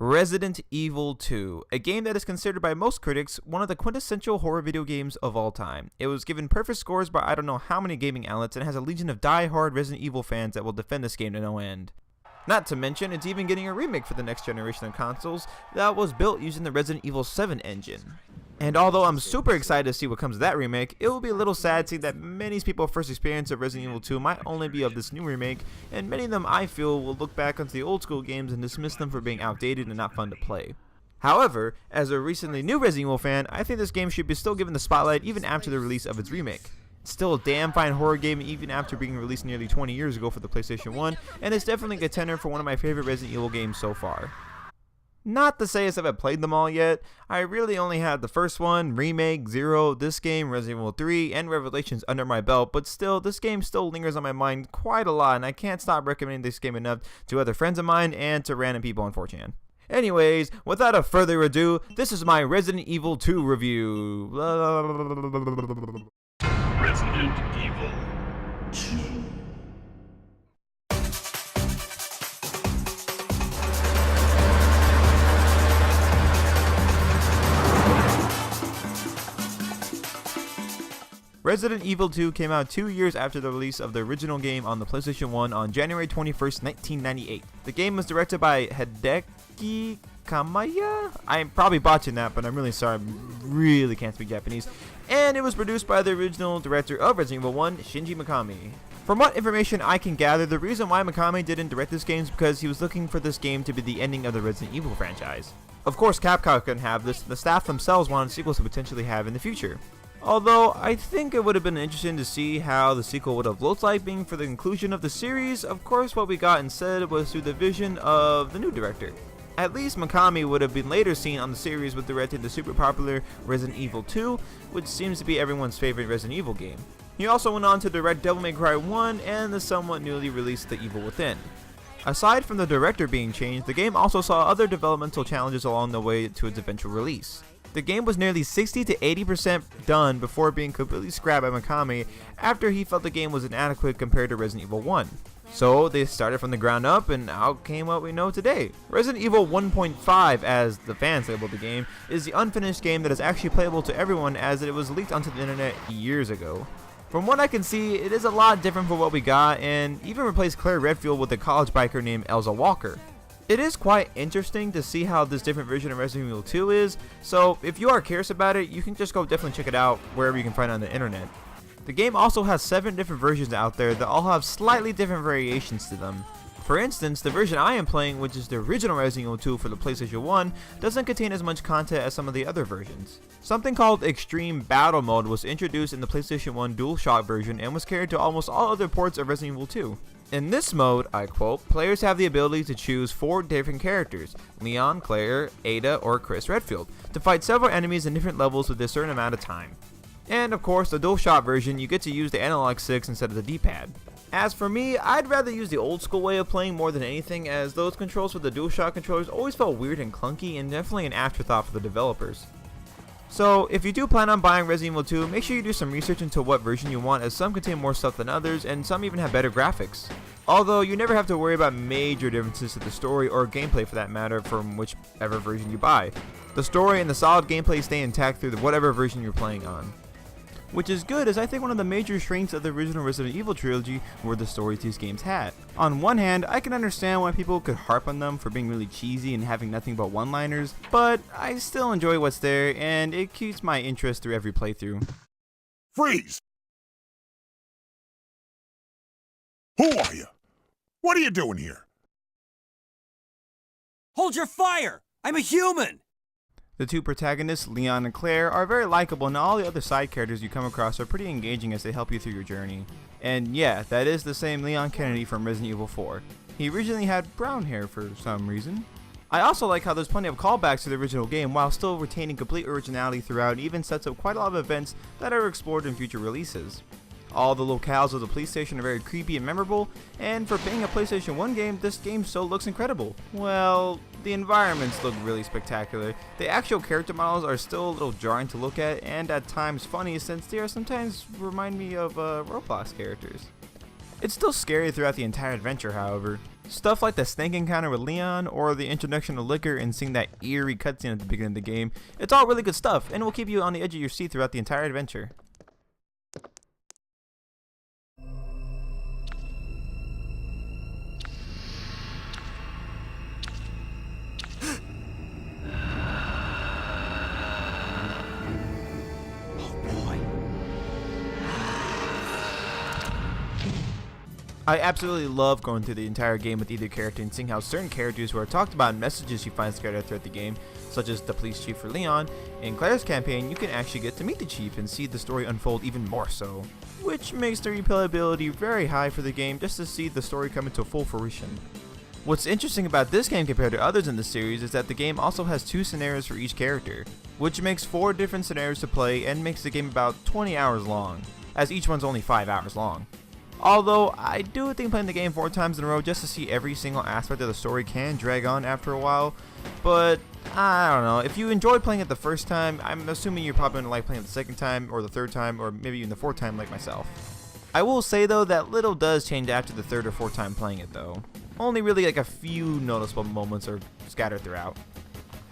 Resident Evil 2, a game that is considered by most critics one of the quintessential horror video games of all time. It was given perfect scores by I don't know how many gaming outlets and has a legion of die-hard Resident Evil fans that will defend this game to no end. Not to mention, it's even getting a remake for the next generation of consoles that was built using the Resident Evil 7 engine. And although I'm super excited to see what comes of that remake, it will be a little sad seeing that many people's first experience of Resident Evil 2 might only be of this new remake, and many of them I feel will look back onto the old school games and dismiss them for being outdated and not fun to play. However, as a recently new Resident Evil fan, I think this game should be still given the spotlight even after the release of its remake. It's still a damn fine horror game even after being released nearly 20 years ago for the PlayStation 1, and it's definitely a contender for one of my favorite Resident Evil games so far. Not to say as if I've played them all yet, I really only had the first one, Remake, Zero, this game, Resident Evil 3, and Revelations under my belt, but still, this game still lingers on my mind quite a lot, and I can't stop recommending this game enough to other friends of mine and to random people on 4chan. Anyways, without a further ado, this is my Resident Evil 2 review. Resident Evil 2. Resident Evil 2 came out 2 years after the release of the original game on the PlayStation 1 on January 21st, 1998. The game was directed by Hideki Kamiya? I'm probably botching that, but I'm really sorry, I really can't speak Japanese. And it was produced by the original director of Resident Evil 1, Shinji Mikami. From what information I can gather, the reason why Mikami didn't direct this game is because he was looking for this game to be the ending of the Resident Evil franchise. Of course, Capcom couldn't have this, the staff themselves wanted sequels to potentially have in the future. Although, I think it would have been interesting to see how the sequel would have looked like being for the conclusion of the series. Of course, what we got instead was through the vision of the new director. At least Mikami would have been later seen on the series with directing the super popular Resident Evil 2, which seems to be everyone's favorite Resident Evil game. He also went on to direct Devil May Cry 1 and the somewhat newly released The Evil Within. Aside from the director being changed, the game also saw other developmental challenges along the way to its eventual release. The game was nearly 60 to 80% done before being completely scrapped by Mikami after he felt the game was inadequate compared to Resident Evil 1. So they started from the ground up and out came what we know today. Resident Evil 1.5, as the fans labeled the game, is the unfinished game that is actually playable to everyone as it was leaked onto the internet years ago. From what I can see, it is a lot different from what we got and even replaced Claire Redfield with a college biker named Elza Walker. It is quite interesting to see how this different version of Resident Evil 2 is, so if you are curious about it, you can just go definitely check it out wherever you can find it on the internet. The game also has 7 different versions out there that all have slightly different variations to them. For instance, the version I am playing, which is the original Resident Evil 2 for the PlayStation 1, doesn't contain as much content as some of the other versions. Something called Extreme Battle Mode was introduced in the PlayStation 1 DualShock version and was carried to almost all other ports of Resident Evil 2. In this mode, I quote, players have the ability to choose 4 different characters, Leon, Claire, Ada, or Chris Redfield, to fight several enemies in different levels with a certain amount of time. And of course, the DualShock version, you get to use the analog sticks instead of the D-pad. As for me, I'd rather use the old school way of playing more than anything, as those controls with the DualShock controllers always felt weird and clunky and definitely an afterthought for the developers. So, if you do plan on buying Resident Evil 2, make sure you do some research into what version you want, as some contain more stuff than others, and some even have better graphics. Although, you never have to worry about major differences to the story or gameplay for that matter from whichever version you buy. The story and the solid gameplay stay intact through whatever version you're playing on. Which is good, as I think one of the major strengths of the original Resident Evil trilogy were the stories these games had. On one hand, I can understand why people could harp on them for being really cheesy and having nothing but one-liners, but I still enjoy what's there, and it keeps my interest through every playthrough. Freeze! Who are you? What are you doing here? Hold your fire! I'm a human! The 2 protagonists, Leon and Claire, are very likable, and all the other side characters you come across are pretty engaging as they help you through your journey. And yeah, that is the same Leon Kennedy from Resident Evil 4. He originally had brown hair for some reason. I also like how there's plenty of callbacks to the original game while still retaining complete originality throughout, and even sets up quite a lot of events that are explored in future releases. All the locales of the police station are very creepy and memorable, and for being a PlayStation 1 game, this game still looks incredible. Well, the environments look really spectacular. The actual character models are still a little jarring to look at, and at times funny since they are sometimes remind me of Roblox characters. It's still scary throughout the entire adventure, however. Stuff like the snake encounter with Leon, or the introduction of Liquor and seeing that eerie cutscene at the beginning of the game, it's all really good stuff, and will keep you on the edge of your seat throughout the entire adventure. I absolutely love going through the entire game with either character and seeing how certain characters who are talked about in messages you find scattered throughout the game, such as the police chief for Leon. In Claire's campaign, you can actually get to meet the chief and see the story unfold even more so, which makes the replayability very high for the game just to see the story come into full fruition. What's interesting about this game compared to others in the series is that the game also has 2 scenarios for each character, which makes 4 different scenarios to play and makes the game about 20 hours long, as each one's only 5 hours long. Although, I do think playing the game 4 times in a row just to see every single aspect of the story can drag on after a while, but I don't know, if you enjoyed playing it the first time, I'm assuming you're probably going to like playing it the second time, or the third time, or maybe even the 4th time like myself. I will say though that little does change after the 3rd or 4th time playing it though. Only really like a few noticeable moments are scattered throughout.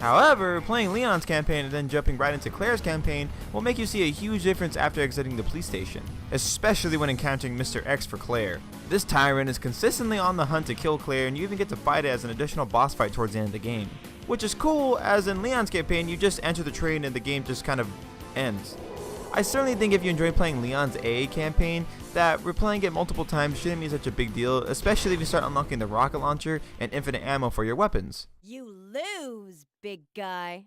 However, playing Leon's campaign and then jumping right into Claire's campaign will make you see a huge difference after exiting the police station, especially when encountering Mr. X for Claire. This tyrant is consistently on the hunt to kill Claire, and you even get to fight it as an additional boss fight towards the end of the game. Which is cool, as in Leon's campaign you just enter the train and the game just kind of ends. I certainly think if you enjoy playing Leon's AA campaign, that replaying it multiple times shouldn't be such a big deal, especially if you start unlocking the rocket launcher and infinite ammo for your weapons. You lose, big guy.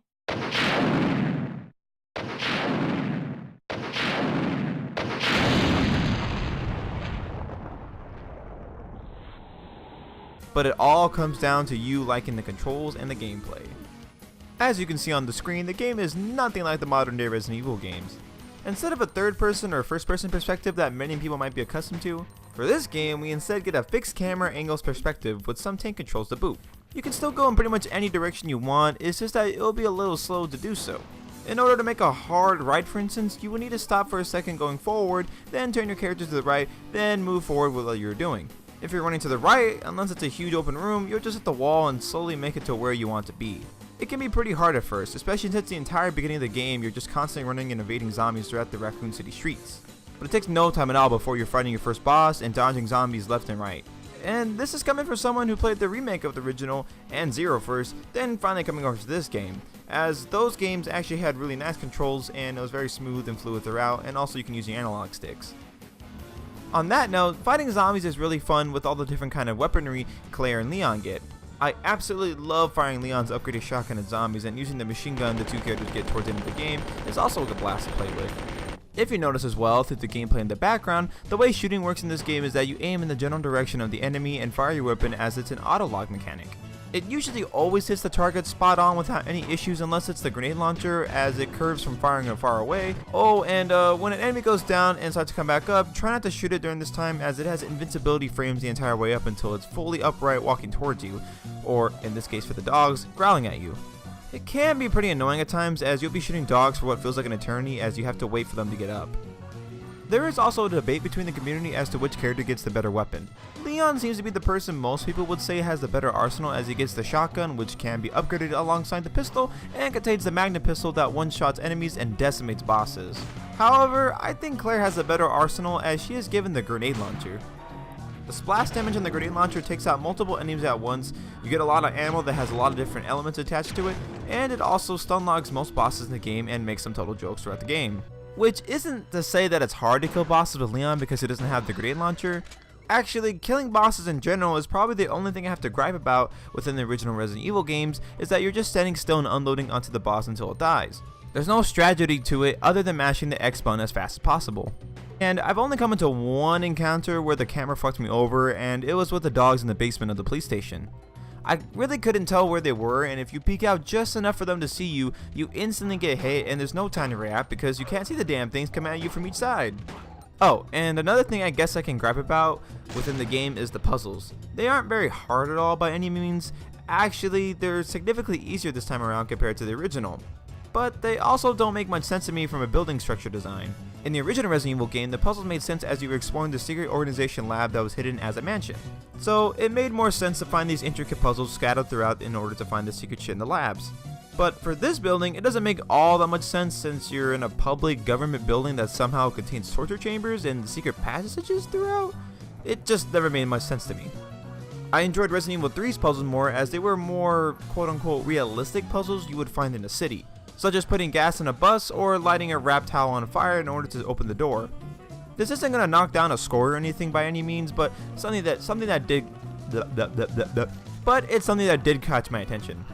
But it all comes down to you liking the controls and the gameplay. As you can see on the screen, the game is nothing like the modern day Resident Evil games. Instead of a third person or first person perspective that many people might be accustomed to, for this game we instead get a fixed camera angles perspective with some tank controls to boot. You can still go in pretty much any direction you want, it's just that it'll be a little slow to do so. In order to make a hard right, for instance, you will need to stop for a second going forward, then turn your character to the right, then move forward with what you're doing. If you're running to the right, unless it's a huge open room, you'll just hit the wall and slowly make it to where you want to be. It can be pretty hard at first, especially since the entire beginning of the game you're just constantly running and evading zombies throughout the Raccoon City streets. But it takes no time at all before you're fighting your first boss and dodging zombies left and right. And this is coming from someone who played the remake of the original and Zero first, then finally coming over to this game, as those games actually had really nice controls and it was very smooth and fluid throughout, and also you can use the analog sticks. On that note, fighting zombies is really fun with all the different kind of weaponry Claire and Leon get. I absolutely love firing Leon's upgraded shotgun at zombies, and using the machine gun the 2 characters get towards the end of the game is also a blast to play with. If you notice as well through the gameplay in the background, the way shooting works in this game is that you aim in the general direction of the enemy and fire your weapon as it's an auto-lock mechanic. It usually always hits the target spot on without any issues unless it's the grenade launcher, as it curves from firing it far away. Oh, and when an enemy goes down and starts to come back up, try not to shoot it during this time, as it has invincibility frames the entire way up until it's fully upright walking towards you, or in this case for the dogs, growling at you. It can be pretty annoying at times, as you'll be shooting dogs for what feels like an eternity as you have to wait for them to get up. There is also a debate between the community as to which character gets the better weapon. Leon seems to be the person most people would say has the better arsenal, as he gets the shotgun, which can be upgraded alongside the pistol, and contains the magnet pistol that one-shots enemies and decimates bosses. However, I think Claire has a better arsenal, as she is given the grenade launcher. The splash damage on the grenade launcher takes out multiple enemies at once, you get a lot of ammo that has a lot of different elements attached to it, and it also stun logs most bosses in the game and makes some total jokes throughout the game. Which isn't to say that it's hard to kill bosses with Leon because he doesn't have the grenade launcher. Actually, killing bosses in general is probably the only thing I have to gripe about within the original Resident Evil games, is that you're just standing still and unloading onto the boss until it dies. There's no strategy to it other than mashing the X button as fast as possible. And I've only come into one encounter where the camera fucked me over, and it was with the dogs in the basement of the police station. I really couldn't tell where they were, and if you peek out just enough for them to see you, you instantly get hit and there's no time to react because you can't see the damn things coming at you from each side. Oh, and another thing I guess I can gripe about within the game is the puzzles. They aren't very hard at all by any means. Actually, they're significantly easier this time around compared to the original. But they also don't make much sense to me from a building structure design. In the original Resident Evil game, the puzzles made sense as you were exploring the secret organization lab that was hidden as a mansion. So it made more sense to find these intricate puzzles scattered throughout in order to find the secret shit in the labs. But for this building, it doesn't make all that much sense since you're in a public government building that somehow contains torture chambers and secret passages throughout. It just never made much sense to me. I enjoyed Resident Evil 3's puzzles more as they were more quote-unquote realistic puzzles you would find in a city, such as putting gas in a bus or lighting a wrap towel on fire in order to open the door. This isn't gonna knock down a score or anything by any means, but it's something that did catch my attention.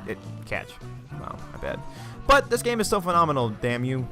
Wow, my bad. But this game is still phenomenal, damn you.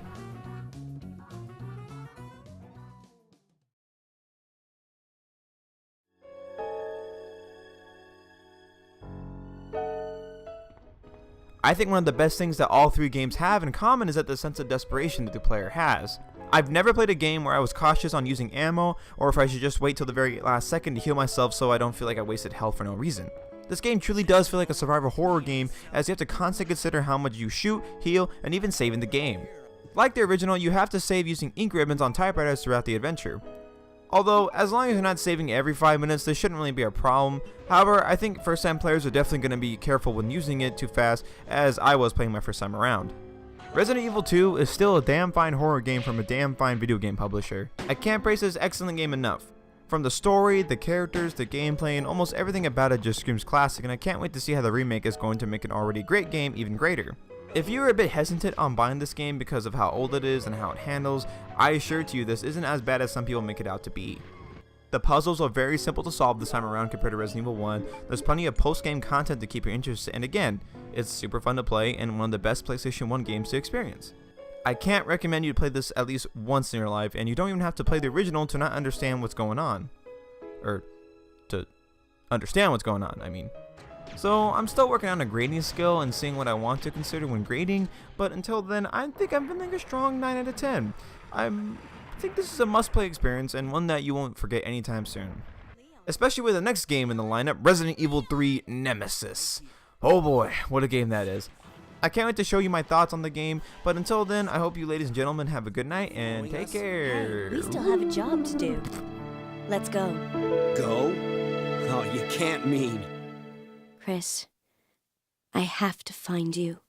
I think one of the best things that all three games have in common is that the sense of desperation that the player has. I've never played a game where I was cautious on using ammo, or if I should just wait till the very last second to heal myself so I don't feel like I wasted health for no reason. This game truly does feel like a survival horror game, as you have to constantly consider how much you shoot, heal, and even save in the game. Like the original, you have to save using ink ribbons on typewriters throughout the adventure. Although, as long as you're not saving every 5 minutes, this shouldn't really be a problem. However, I think first time players are definitely going to be careful when using it too fast, as I was playing my first time around. Resident Evil 2 is still a damn fine horror game from a damn fine video game publisher. I can't praise this excellent game enough. From the story, the characters, the gameplay, and almost everything about it just screams classic, and I can't wait to see how the remake is going to make an already great game even greater. If you are a bit hesitant on buying this game because of how old it is and how it handles, I assure to you this isn't as bad as some people make it out to be. The puzzles are very simple to solve this time around compared to Resident Evil 1, there's plenty of post-game content to keep your interest, and again, it's super fun to play and one of the best PlayStation 1 games to experience. I can't recommend you to play this at least once in your life, and you don't even have to play the original to not understand what's going on. Or, to understand what's going on, I mean. So, I'm still working on a grading skill and seeing what I want to consider when grading, but until then, I think I'm feeling a strong 9 out of 10. I think this is a must-play experience and one that you won't forget anytime soon. Especially with the next game in the lineup, Resident Evil 3 Nemesis. Oh boy, what a game that is. I can't wait to show you my thoughts on the game, but until then, I hope you ladies and gentlemen have a good night and take care. We still have a job to do. Let's go. Go? Oh, you can't mean. Chris, I have to find you.